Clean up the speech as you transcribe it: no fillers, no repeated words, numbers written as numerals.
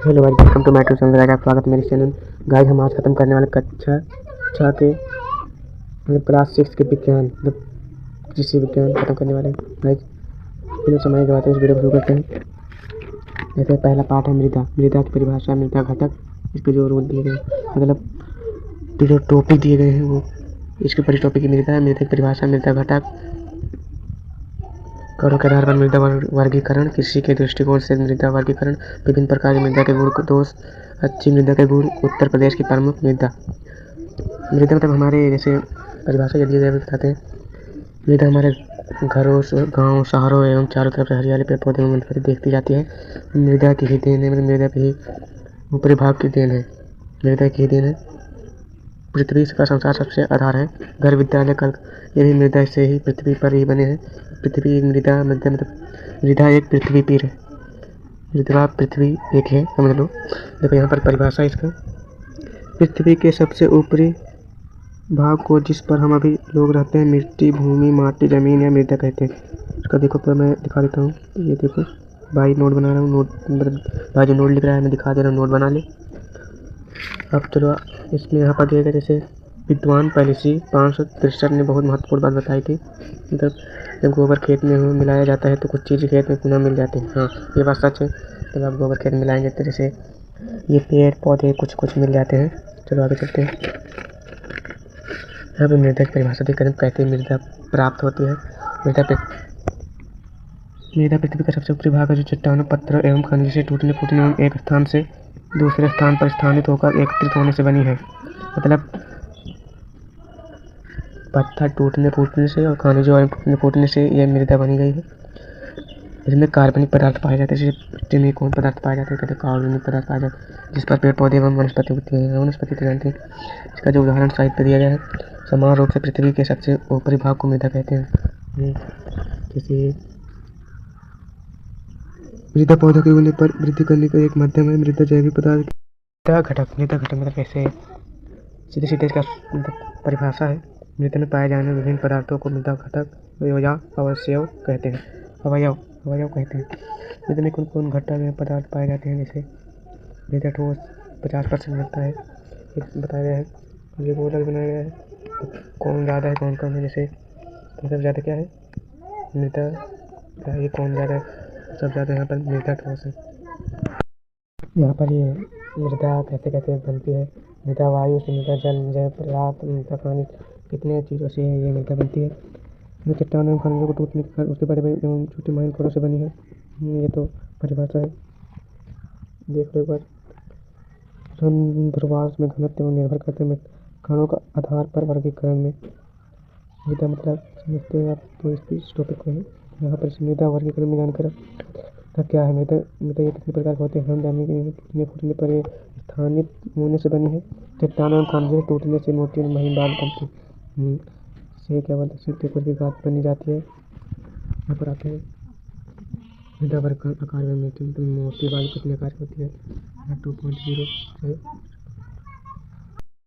Hello guys, welcome to my tuition. Guys आपका स्वागत है मेरे चैनल। गाइस हम आज खत्म करने वाले कक्षा 6 के क्लास 6 के विज्ञान कृषि विज्ञान खत्म करने वाले हैं। गाइस बिना समय के बाद इस वीडियो को शुरू करते हैं। जैसे पहला पार्ट है मृदा। मृदा की परिभाषा, मृदा घटक, इसके जो रूल दिए गए मतलब जो टॉपिक दिए गए हैं वो इसके ऊपर टॉपिक की मृदा है। मृदा की परिभाषा, मृदा घटक, कणों के आधार पर मृदा वर्गीकरण, कृषि के दृष्टिकोण से मृदा वर्गीकरण, विभिन्न प्रकार की मृदा के गुण दोष, अच्छी मृदा के गुण, उत्तर प्रदेश की प्रमुख मृदा। मृदा मतलब हमारे जैसे परिभाषा यदि बताते हैं, मृदा हमारे घरों, गाँव, शहरों एवं चारों तरफ से हरियाली, पेड़ पौधे एवं वनस्पति देखती जाती है। मृदा की ही देन है, मतलब मृदा की ही ऊपरी भाग की देन है, मृदा की ही देन है। पृथ्वी का संसार सबसे आधार है। घर, विद्यालय, कल ये भी मृदा से ही पृथ्वी पर ही बने हैं। पृथ्वी मृदा मध्य मतलब मृदा एक पृथ्वी पीर है। मृदा पृथ्वी एक है, समझ लो। देखो यहाँ पर परिभाषा इसका, पृथ्वी के सबसे ऊपरी भाग को जिस पर हम अभी लोग रहते हैं मिट्टी, भूमि, माटी, जमीन या मृदा कहते हैं। इसका देखो तो मैं दिखा देता हूँ। ये देखो भाई नोट बना रहा हूँ, नोट मतलब भाई जो नोट लिख रहा है मैं दिखा दे रहा हूँ, नोट बना ले। अब चलो इसमें यहाँ पर दिया गया जैसे विद्वान पॉलिसी 563 ने बहुत महत्वपूर्ण बात बताई थी। मतलब जब गोबर खेत में मिलाया जाता है तो कुछ चीज़ें खेत में पुनः मिल जाती हैं। हाँ ये बात सच है। जब आप गोबर खेत में मिलाएंगे तो जैसे ये पेड़ पौधे कुछ मिल जाते हैं। चलो आगे चलते हैं। यहाँ पर मृदा की परिभाषा दी कदम कहते हैं मृदा प्राप्त होती है। मृदा पृथ्वी का सबसे ऊपरी भाग है जो चट्टानों, पत्थरों एवं खनिज से टूटने फूटने एवं एक स्थान से दूसरे स्थान पर स्थानित होकर एकत्रित होने से बनी है। मतलब पत्थर टूटने फूटने से और खनिजों और टूटने फूटने से यह मृदा बनी गई है। इसमें कार्बनिक पदार्थ पाए जाते हैं। जैसे मिट्टी में कौन पदार्थ पाए जाते हैं, कहते हैं कार्बनिक पदार्थ पाए जाते हैं जिस पर पेड़ पौधे एवं वनस्पति होती है। वनस्पति तो जानते हैं। इसका जो उदाहरण साइड पर दिया गया है, समान रूप से पृथ्वी के सबसे ऊपरी भाग को मृदा कहते हैं। जैसे मृदा पौधों के होने पर वृद्धि करने का एक माध्यम है। मृदा जैविक पदार्थ, मृदा घटक मतलब कैसे सीधे सीधे इसका परिभाषा है। मृदा में पाए जाने वाले विभिन्न पदार्थों को मृदा घटक या अवयव कहते हैं। अवयव कहते हैं। मृदा में कौन कौन घटक में पदार्थ पाए जाते हैं, जैसे मृदा ठोस 50% रहता है, ये बताया गया है। ये गोलक बनाया गया है। कौन ज़्यादा है कौन कम है, जैसे सबसे ज़्यादा क्या है मृदा, ये कौन ज़्यादा है, सबसे ज़्यादा यहाँ पर मृदा ठोस है। यहाँ पर ये मृदा कैसे कैसे बनती है, मृदा वायु से, मृदा जल, जल पर्याप्त, मृदा पानी, कितने चीज़ों से ये मृदा बनती है। ये चट्टानों एवं खनिजों को टूटने के कारण उसके बड़े बड़े एवं छोटे माइन कणों से बनी है। ये तो परिभाषा है, देख लो एक बार। ध्रुवांश में घनत्व एवं निर्भर करते हैं कणों का आधार पर वर्गीकरण में। मृदा मतलब समझते हैं आप तो इस टॉपिक को है। यहाँ पर मृदा वर्गीकरण में जानकर क्या है। मृदा ये कितने प्रकार के होते हैं हम जानने के लिए। टूटने फूटने पर ये स्थानित होने से बनी है। चट्टानों एवं खनिजों टूटने से मोटी और महीन बाल बनती से क्या बोलते हैं कुछ भी बात बनी जाती है। यहाँ पर आते हैं मृदा वर्ग आकार में मोटी बाल कितने आकार की होती है। 2.0 से